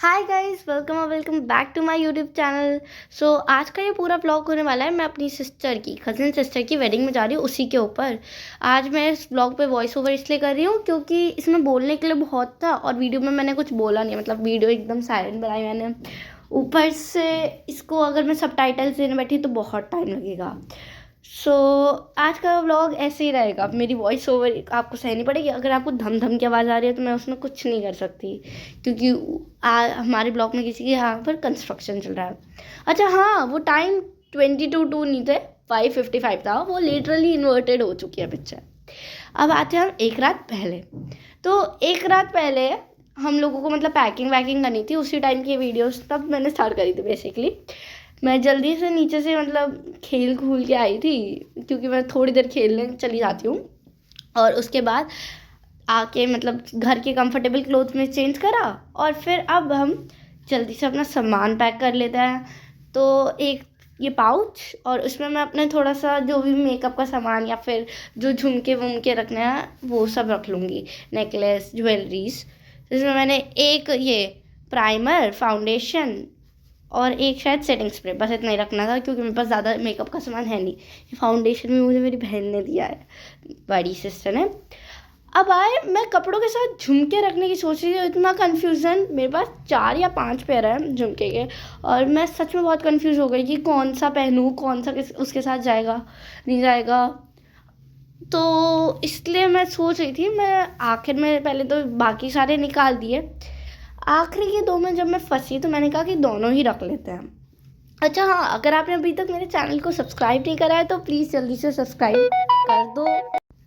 हाय guys, welcome और welcome back to my YouTube channel. आज का ये पूरा व्लॉग होने वाला है। मैं अपनी कज़न सिस्टर की वेडिंग में जा रही हूँ, उसी के ऊपर। आज मैं इस व्लॉग पे वॉइस ओवर इसलिए कर रही हूँ क्योंकि इसमें बोलने के लिए बहुत था और वीडियो में मैंने कुछ बोला नहीं, मतलब वीडियो एकदम साइलेंट बनाई मैंने। ऊपर से इसको अगर मैं सबटाइटल्स देने बैठी तो बहुत टाइम लगेगा। सो आज का व्लॉग ऐसे ही रहेगा। मेरी वॉइस ओवर आपको सहनी पड़ेगी। अगर आपको धम धम की आवाज़ आ रही है तो मैं उसमें कुछ नहीं कर सकती, क्योंकि हमारे ब्लॉक में किसी के यहाँ पर कंस्ट्रक्शन चल रहा है। अच्छा हाँ, वो टाइम 22 नहीं थे, 5:55 था। वो लिटरली इन्वर्टेड हो चुकी है पिक्चर। अब आते हैं हम एक रात पहले। तो एक रात पहले हम लोगों को मतलब पैकिंग वैकिंग करनी थी। उसी टाइम की वीडियोस तब मैंने स्टार्ट करी थी बेसिकली। मैं जल्दी से नीचे से मतलब खेल खूल के आई थी, क्योंकि मैं थोड़ी देर खेलने चली जाती हूँ। और उसके बाद आके मतलब घर के कंफर्टेबल क्लोथ में चेंज करा और फिर अब हम जल्दी से अपना सामान पैक कर लेते हैं। तो एक ये पाउच, और उसमें मैं अपने थोड़ा सा जो भी मेकअप का सामान या फिर जो झुमके वुमके रखने हैं वो सब रख लूँगी, नेकलेस ज्वेलरीज। जिसमें मैंने एक ये प्राइमर, फाउंडेशन और एक शायद सेटिंग स्प्रे, बस इतना ही रखना था क्योंकि मेरे पास ज़्यादा मेकअप का सामान है नहीं। ये फाउंडेशन भी मुझे मेरी बहन ने दिया है, बड़ी सिस्टर ने। अब आए मैं कपड़ों के साथ झुमके रखने की सोच रही थी। इतना कन्फ्यूज़न, मेरे पास 4 या 5 पेयर हैं झुमके के, और मैं सच में बहुत कंफ्यूज हो गई कि कौन सा पहनूँ, कौन सा उसके साथ जाएगा नहीं जाएगा। तो इसलिए मैं सोच रही थी, मैं आखिर में पहले तो बाकी सारे निकाल दिए। आखिरी के 2 में जब मैं फंसी तो मैंने कहा कि दोनों ही रख लेते हैं। अच्छा हाँ, अगर आपने अभी तक मेरे चैनल को सब्सक्राइब नहीं करा है तो प्लीज़ जल्दी से सब्सक्राइब कर दो।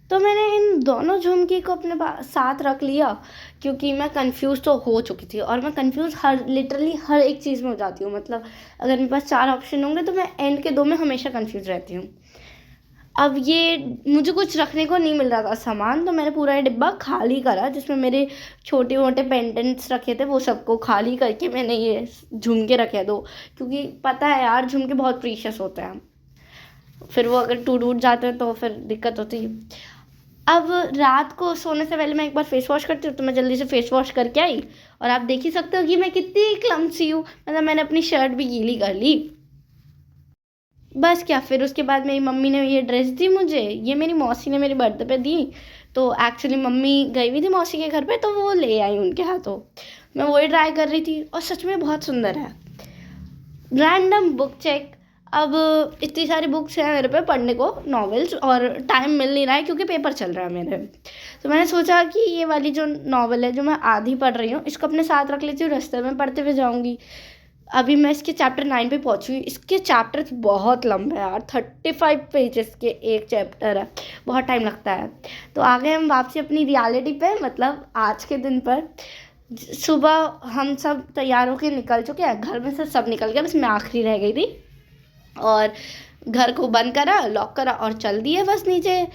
तो मैंने इन दोनों झुमके को अपने साथ रख लिया, क्योंकि मैं कंफ्यूज तो हो चुकी थी। और मैं कंफ्यूज लिटरली हर एक चीज़ में हो जाती हूँ। मतलब अगर मेरे पास 4 ऑप्शन होंगे तो मैं एंड के 2 में हमेशा कंफ्यूज रहती हूँ। अब ये मुझे कुछ रखने को नहीं मिल रहा था सामान, तो मैंने पूरा ये डिब्बा खाली करा जिसमें मेरे छोटे मोटे पेंडेंट्स रखे थे। वो सबको खाली करके मैंने ये झुमके रखे दो, क्योंकि पता है यार झुमके बहुत प्रीशियस होते हैं। फिर वो अगर टूट जाते हैं तो फिर दिक्कत होती है। अब रात को सोने से पहले मैं एक बार फेस वॉश करती हूँ, तो मैं जल्दी से फेस वॉश करके आई। और आप देख ही सकते हो कि मैं कितनी क्लमसी हूँ, मतलब मैंने अपनी शर्ट भी गीली कर ली। बस क्या, फिर उसके बाद मेरी मम्मी ने ये ड्रेस दी मुझे। ये मेरी मौसी ने मेरे बर्थडे पे दी। तो एक्चुअली मम्मी गई हुई थी मौसी के घर पे, तो वो ले आई उनके हाथों। मैं वही ट्राई कर रही थी और सच में बहुत सुंदर है। Random book check. अब इतनी सारी बुक्स हैं मेरे पे पढ़ने को, नॉवेल्स, और टाइम मिल नहीं रहा है क्योंकि पेपर चल रहा है मेरे। तो मैंने सोचा कि ये वाली जो नॉवल है जो मैं आधी पढ़ रही हूँ, इसको अपने साथ रख लेती हूँ, रास्ते में पढ़ते हुए जाऊँगी। अभी मैं इसके चैप्टर 9 पे पहुँची हुई। इसके चैप्टर्स बहुत लंबे हैं यार, 35 पेजेस के एक चैप्टर है, बहुत टाइम लगता है। तो आ गए हम वापसी अपनी रियलिटी पे, मतलब आज के दिन पर। सुबह हम सब तैयार होके निकल चुके हैं, घर में से सब निकल गए, बस मैं आखिरी रह गई थी। और घर को बंद करा, लॉक करा और चल दिए बस नीचे।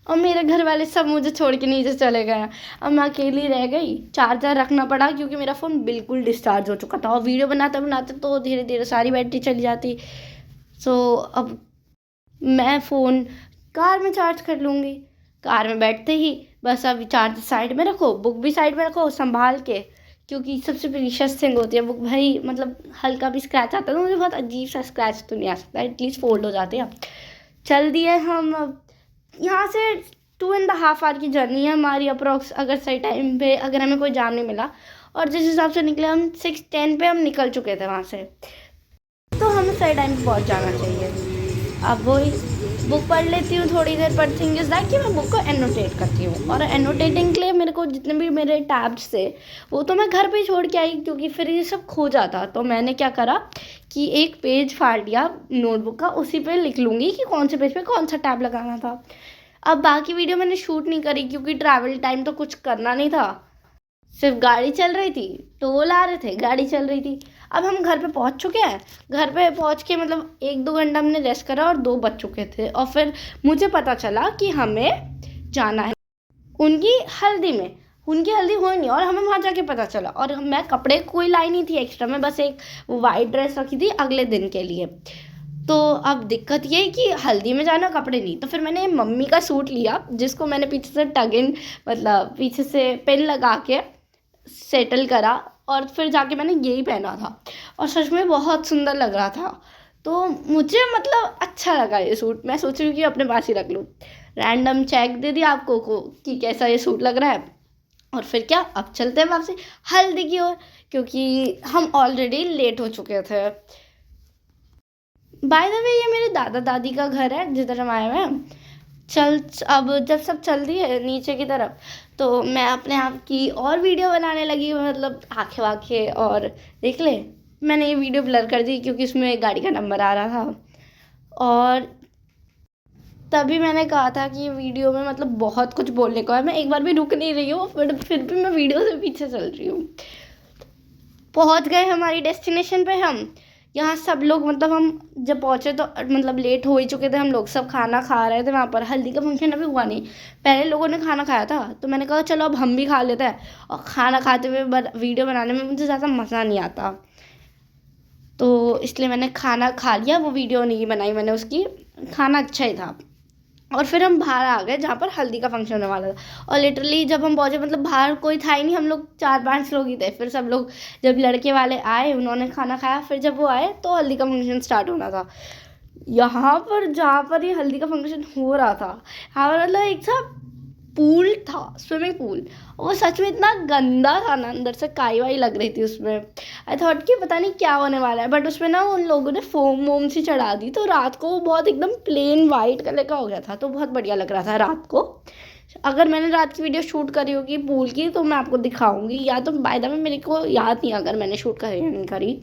और मेरे घर वाले सब मुझे छोड़ के नीचे चले गए। अब मैं अकेली रह गई। चार्जर रखना पड़ा क्योंकि मेरा फ़ोन बिल्कुल डिस्चार्ज हो चुका था, और वीडियो बनाते बनाते तो धीरे धीरे सारी बैटरी चली जाती। अब मैं फ़ोन कार में चार्ज कर लूँगी। कार में बैठते ही बस अब चार्ज साइड में रखो, बुक भी साइड में रखो संभाल के, क्योंकि सबसे प्रीशियस थिंग होती है बुक भाई। मतलब हल्का भी स्क्रैच आता है तो मुझे बहुत अजीब सा स्क्रैच तो नहीं आ सकता, एटलीस्ट फोल्ड हो जाते हैं। चल दिए हम। अब यहाँ से 2.5 आवर की जर्नी है हमारी अप्रोक्स, अगर सही टाइम पे, अगर हमें कोई जाम नहीं मिला। और जिस हिसाब से निकले हम 6:10 पे हम निकल चुके थे वहाँ से, तो हमें सही टाइम पे पहुँच जाना चाहिए। अब वही बुक पढ़ लेती हूँ थोड़ी देर। पर थिंग इज़ दैट कि मैं बुक को एनोटेट करती हूँ, और एनोटेटिंग के लिए मेरे को जितने भी मेरे टैब्स थे वो तो मैं घर पे ही छोड़ के आई, क्योंकि फिर ये सब खो जाता। तो मैंने क्या करा कि एक पेज फाड़ लिया नोटबुक का, उसी पे लिख लूँगी कि कौन से पेज पे कौन सा टैब लगाना था। अब बाकी वीडियो मैंने शूट नहीं करी क्योंकि ट्रैवल टाइम तो कुछ करना नहीं था, सिर्फ गाड़ी चल रही थी, टोल आ रहे थे, गाड़ी चल रही थी। अब हम घर पे पहुंच चुके हैं। घर पे पहुंच के मतलब 1-2 घंटा हमने रेस्ट करा और 2 बज चुके थे, और फिर मुझे पता चला कि हमें जाना है उनकी हल्दी में। उनकी हल्दी हुई नहीं और हमें वहाँ जाके पता चला। और मैं कपड़े कोई लाई नहीं थी एक्स्ट्रा, मैं बस एक वाइट ड्रेस रखी थी अगले दिन के लिए। तो अब दिक्कत ये है कि हल्दी में जाना, कपड़े नहीं। तो फिर मैंने मम्मी का सूट लिया जिसको मैंने पीछे से टग इन, मतलब पीछे से पिन लगा के सेटल करा और फिर जाके मैंने यही पहना था और सच में बहुत सुंदर लग रहा था। तो मुझे मतलब अच्छा लगा ये सूट, मैं सोच रही हूँ कि अपने पास ही रख लूँ। रैंडम चेक दे दिया आपको को कि कैसा ये सूट लग रहा है। और फिर क्या, अब चलते हैं वापसी हल्दी की ओर, क्योंकि हम ऑलरेडी लेट हो चुके थे। बाय द वे ये मेरे दादा दादी का घर है जिधर हम आए हुए हैं। चल, अब जब सब चल रही है नीचे की तरफ, तो मैं अपने आप की और वीडियो बनाने लगी, मतलब आंखें वाखें, और देख ले मैंने ये वीडियो ब्लर कर दी क्योंकि उसमें गाड़ी का नंबर आ रहा था। और तभी मैंने कहा था कि वीडियो में मतलब बहुत कुछ बोलने को है, मैं एक बार भी रुक नहीं रही हूँ, फिर भी मैं वीडियो से पीछे चल रही हूँ। पहुँच गए हमारी डेस्टिनेशन पे हम। यहाँ सब लोग, मतलब हम जब पहुँचे तो मतलब लेट हो ही चुके थे हम लोग, सब खाना खा रहे थे वहाँ पर। हल्दी का फंक्शन अभी हुआ नहीं, पहले लोगों ने खाना खाया था, तो मैंने कहा चलो अब हम भी खा लेते हैं। और खाना खाते हुए वीडियो बनाने में मुझे ज़्यादा मज़ा नहीं आता, तो इसलिए मैंने खाना खा लिया, वो वीडियो नहीं बनाई मैंने उसकी। खाना अच्छा ही था। और फिर हम बाहर आ गए जहाँ पर हल्दी का फंक्शन होने वाला था। और लिटरली जब हम पहुँचे, मतलब बाहर कोई था ही नहीं, हम लोग 4-5 लोग ही थे। फिर सब लोग, जब लड़के वाले आए उन्होंने खाना खाया, फिर जब वो आए तो हल्दी का फंक्शन स्टार्ट होना था। यहाँ पर जहाँ पर ये हल्दी का फंक्शन हो रहा था, यहाँ पर मतलब एक सा पूल था, स्विमिंग पूल। वो सच में इतना गंदा था ना, अंदर से काई वाई लग रही थी उसमें। आई थॉट कि पता नहीं क्या होने वाला है, बट उसमें ना उन लोगों ने फोम वोम सी चढ़ा दी, तो रात को वो बहुत एकदम प्लेन वाइट कलर का हो गया था, तो बहुत बढ़िया लग रहा था रात को। अगर मैंने रात की वीडियो शूट करी होगी पूल की तो मैं आपको दिखाऊंगी, या तो बाय द वे मेरे को याद नहीं अगर मैंने शूट करी या नहीं करी।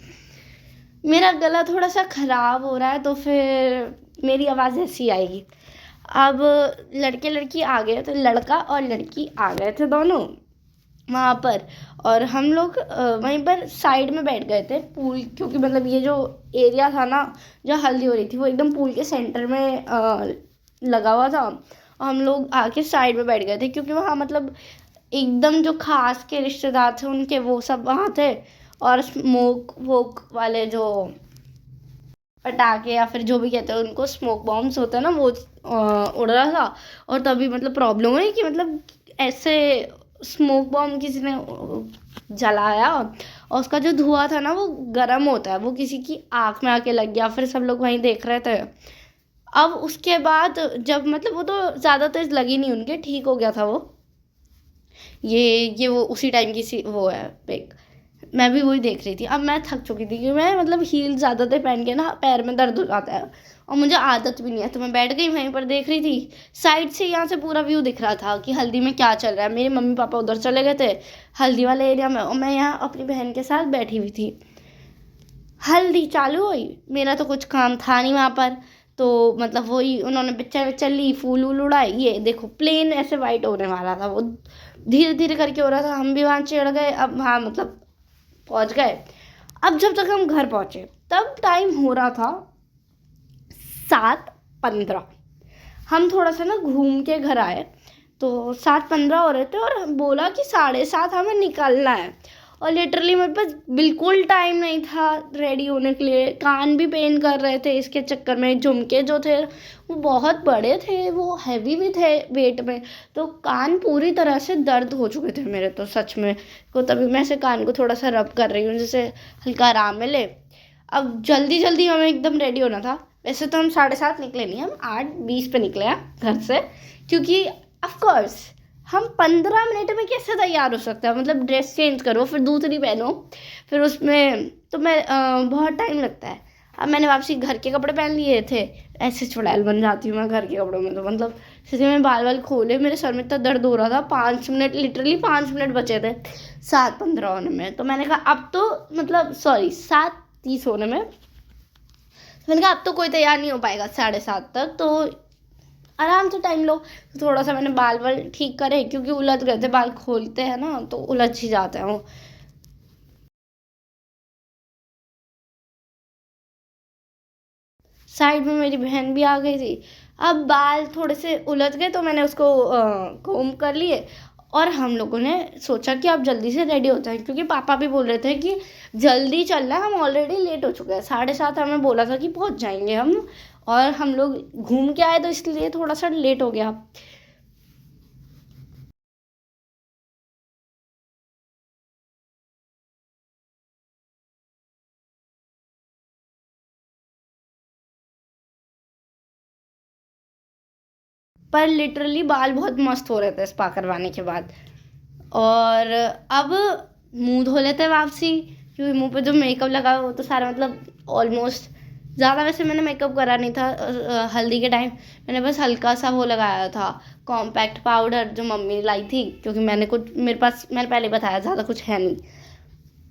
मेरा गला थोड़ा सा ख़राब हो रहा है, तो फिर मेरी आवाज़ ऐसी आएगी। अब लड़के लड़की आ गए, तो लड़का और लड़की आ गए थे दोनों वहाँ पर। और हम लोग वहीं पर साइड में बैठ गए थे पूल, क्योंकि मतलब ये जो एरिया था ना, जो हल्दी हो रही थी, वो एकदम पूल के सेंटर में लगा हुआ था। और हम लोग आके साइड में बैठ गए थे, क्योंकि वहाँ मतलब एकदम जो खास के रिश्तेदार थे उनके, वो सब वहाँ थे। और स्मोक वोक वाले जो पटाखे, या फिर जो भी कहते हैं उनको, स्मोक बॉम्ब्स होता है ना, वो उड़ रहा था। और तभी मतलब प्रॉब्लम हुई कि मतलब ऐसे स्मोक बॉम्ब किसी ने जलाया, और उसका जो धुआं था ना वो गर्म होता है, वो किसी की आँख में आके लग गया। फिर सब लोग वहीं देख रहे थे। अब उसके बाद जब मतलब वो तो ज़्यादा तेज लगी नहीं, उनके ठीक हो गया था वो। ये वो उसी टाइम की सी वो है पिक। मैं भी वही देख रही थी। अब मैं थक चुकी थी, क्योंकि मैं मतलब हील ज़्यादा देर पहन के ना पैर में दर्द हो जाता है, और मुझे आदत भी नहीं है। तो मैं बैठ गई वहीं पर देख रही थी। साइड से यहाँ से पूरा व्यू दिख रहा था कि हल्दी में क्या चल रहा है। मेरे मम्मी पापा उधर चले गए थे हल्दी वाले एरिया में, और मैं यहाँ अपनी बहन के साथ बैठी हुई थी। हल्दी चालू हुई, मेरा तो कुछ काम था नहीं वहाँ पर। तो मतलब वही उन्होंने पिक्चर विक्चर ली, फूल वूल उड़ाए, ये देखो प्लेन ऐसे वाइट होने वाला था वो, धीरे धीरे करके हो रहा था। हम भी वहाँ चढ़ गए, अब हाँ मतलब पहुँच गए। अब जब तक हम घर पहुँचे तब टाइम हो रहा था 7:15। हम थोड़ा सा ना घूम के घर आए, तो 7:15 हो रहे थे, और बोला कि 7:30 हमें निकलना है। और लिटरली मेरे पास बिल्कुल टाइम नहीं था रेडी होने के लिए। कान भी पेन कर रहे थे इसके चक्कर में, झुमके जो थे वो बहुत बड़े थे, वो हैवी भी थे वेट में, तो कान पूरी तरह से दर्द हो चुके थे मेरे तो सच में। को तभी मैं ऐसे कान को थोड़ा सा रब कर रही हूँ जैसे हल्का आराम मिले। अब जल्दी जल्दी हमें एकदम रेडी होना था। वैसे तो हम 7:30 निकले नहीं, हम 8:20 पे निकले हैं घर से, क्योंकि ऑफ कोर्स हम 15 मिनट में कैसे तैयार हो सकते हैं। मतलब ड्रेस चेंज करो, फिर दूसरी पहनो, फिर उसमें तो मैं बहुत टाइम लगता है। अब मैंने वापसी घर के कपड़े पहन लिए थे। ऐसे चुड़ैल बन जाती हूँ मैं घर के कपड़ों में, तो मतलब जैसे मैं बाल बाल खोले, मेरे सर में इतना दर्द हो रहा था। 5 मिनट, लिटरली 5 मिनट बचे थे 7:15 होने में। तो मैंने कहा अब तो, मतलब सॉरी 7:30 होने में, मैंने कहा अब तो कोई तैयार नहीं हो पाएगा 7:30 तक, तो आराम से टाइम लो। तो थोड़ा सा मैंने बाल वाल ठीक करे, क्योंकि उलझ गए थे, बाल खोलते हैं ना तो उलझ ही जाते हैं वो। साइड में मेरी बहन भी आ गई थी। अब बाल थोड़े से उलझ गए, तो मैंने उसको कोम कर लिए। और हम लोगों ने सोचा कि अब जल्दी से रेडी होते हैं, क्योंकि पापा भी बोल रहे थे कि जल्दी चलना है, हम ऑलरेडी लेट हो चुके हैं। 7:30 हमें बोला था कि पहुंच जाएंगे हम, और हम लोग घूम के आए तो इसलिए थोड़ा सा लेट हो गया। पर लिटरली बाल बहुत मस्त हो रहे थे स्पा करवाने के बाद। और अब मुंह धो लेते हैं वापसी, क्योंकि मुंह पे जो मेकअप लगा वो तो सारा मतलब ऑलमोस्ट, ज़्यादा वैसे मैंने मेकअप करा नहीं था हल्दी के टाइम। मैंने बस हल्का सा वो लगाया था कॉम्पैक्ट पाउडर जो मम्मी लाई थी, क्योंकि मेरे पास मैंने पहले बताया ज़्यादा कुछ है नहीं।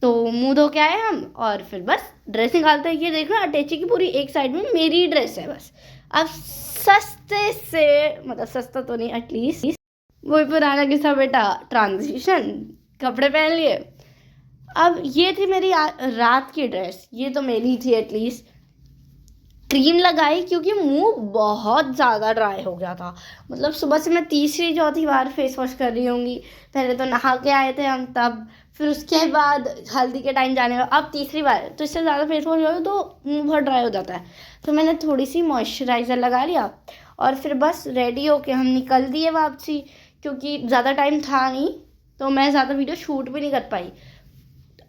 तो मुंह धो के आए हम और फिर बस ड्रेस निकालते हैं। ये देख लो अटैची की पूरी एक साइड में मेरी ड्रेस है बस। अब सस्ते से, मतलब सस्ता तो नहीं, एटलीस्ट वही पुराना किस्सा बेटा, ट्रांजिशन, कपड़े पहन लिए। अब ये थी मेरी रात की ड्रेस, ये तो मेरी थी एटलीस्ट। क्रीम लगाई क्योंकि मुंह बहुत ज़्यादा ड्राई हो गया था। मतलब सुबह से मैं तीसरी चौथी बार फेस वॉश कर रही होंगी। पहले तो नहा के आए थे हम तब, फिर उसके बाद हल्दी के टाइम जाने का, अब तीसरी बार, तो इससे ज़्यादा फेस वॉश हो तो मुंह बहुत ड्राई हो जाता है। तो मैंने थोड़ी सी मॉइस्चराइज़र लगा लिया और फिर बस रेडी होके हम निकल दिए वापसी, क्योंकि ज़्यादा टाइम था नहीं तो मैं ज़्यादा वीडियो शूट भी नहीं कर पाई।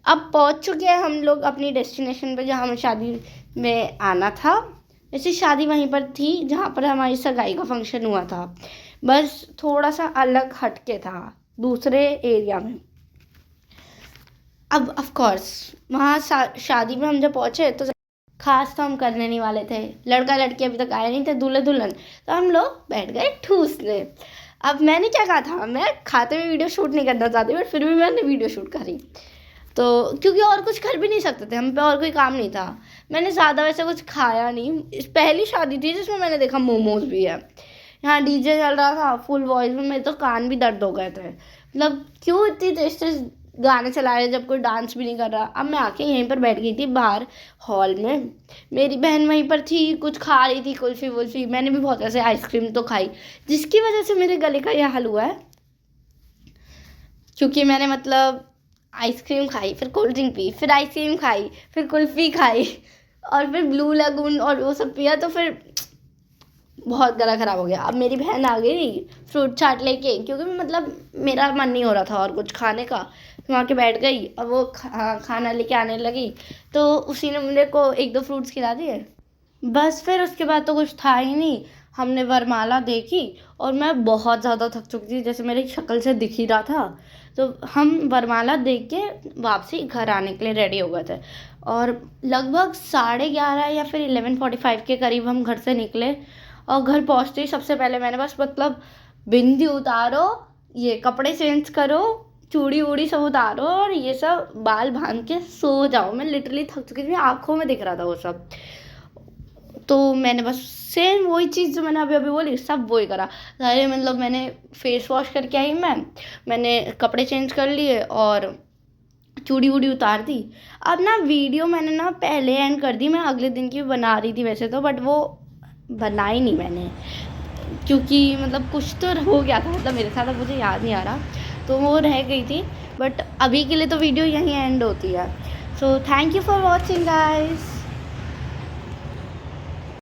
अब पहुंच चुके हैं हम लोग अपनी डेस्टिनेशन पे, जहाँ हमें शादी में आना था। वैसे शादी वहीं पर थी जहाँ पर हमारी सगाई का फंक्शन हुआ था, बस थोड़ा सा अलग हटके था दूसरे एरिया में। अब ऑफ कोर्स वहाँ शादी में हम जब पहुँचे तो खास तो हम करने नहीं वाले थे, लड़का लड़की अभी तक आए नहीं थे, दूल्हे दुल्हन, तो हम लोग बैठ गए ठूसने। अब मैंने क्या कहा था, मैं खाते हुए वीडियो शूट नहीं करना चाहती, बट फिर भी मैंने वीडियो शूट करी। तो क्योंकि और कुछ कर भी नहीं सकते थे, हम पे और कोई काम नहीं था। मैंने ज़्यादा वैसे कुछ खाया नहीं, इस पहली शादी थी जिसमें मैंने देखा मोमोज भी है। यहाँ डीजे चल रहा था फुल वॉइस में, मेरे तो कान भी दर्द हो गए थे। मतलब क्यों इतनी तेज तेज गाने चला रहे जब कोई डांस भी नहीं कर रहा। अब मैं आके यहीं पर बैठ गई थी बाहर हॉल में, मेरी बहन वहीं पर थी, कुछ खा रही थी कुल्फ़ी वुल्फ़ी। मैंने भी बहुत ऐसे आइसक्रीम तो खाई, जिसकी वजह से मेरे गले का यह हाल हुआ है, क्योंकि मैंने मतलब आइसक्रीम खाई, फिर कोल्ड ड्रिंक पी, फिर आइसक्रीम खाई, फिर कुल्फ़ी खाई और फिर ब्लू लगून और वो सब पिया, तो फिर बहुत गला ख़राब हो गया। अब मेरी बहन आ गई फ्रूट चाट लेके, क्योंकि मतलब मेरा मन नहीं हो रहा था और कुछ खाने का, तो वहाँ के बैठ गई और वो खाना लेके आने लगी, तो उसी ने मेरे को एक दो फ्रूट्स खिला दिए। बस फिर उसके बाद तो कुछ था ही नहीं। हमने वरमाला देखी और मैं बहुत ज़्यादा थक चुकी थी, जैसे मेरी शक्ल से दिख ही रहा था। तो हम वरमाला देख के वापसी घर आने के लिए रेडी हो गए थे और लगभग 11:30 या फिर 11:45 के करीब हम घर से निकले। और घर पहुँचते ही सबसे पहले मैंने बस मतलब बिंदी उतारो, ये कपड़े चेंज करो, चूड़ी वूड़ी सब उतारो और ये सब बाल बांध के सो जाओ। मैं लिटरली थक चुकी थी, आँखों में दिख रहा था वो सब। तो मैंने बस सेम वही चीज़ जो मैंने अभी अभी बोली सब वही करा। सारे मतलब मैंने फेस वॉश करके आई, मैंने कपड़े चेंज कर लिए और चूड़ी वूड़ी उतार दी। अब ना वीडियो मैंने ना पहले एंड कर दी, मैं अगले दिन की बना रही थी वैसे तो, बट वो बनाई नहीं मैंने, क्योंकि मतलब कुछ तो हो गया था मतलब मेरे साथ, अब मुझे याद नहीं आ रहा, तो वो रह गई थी। बट अभी के लिए तो वीडियो यहीं एंड होती है। So thank you for watching guys.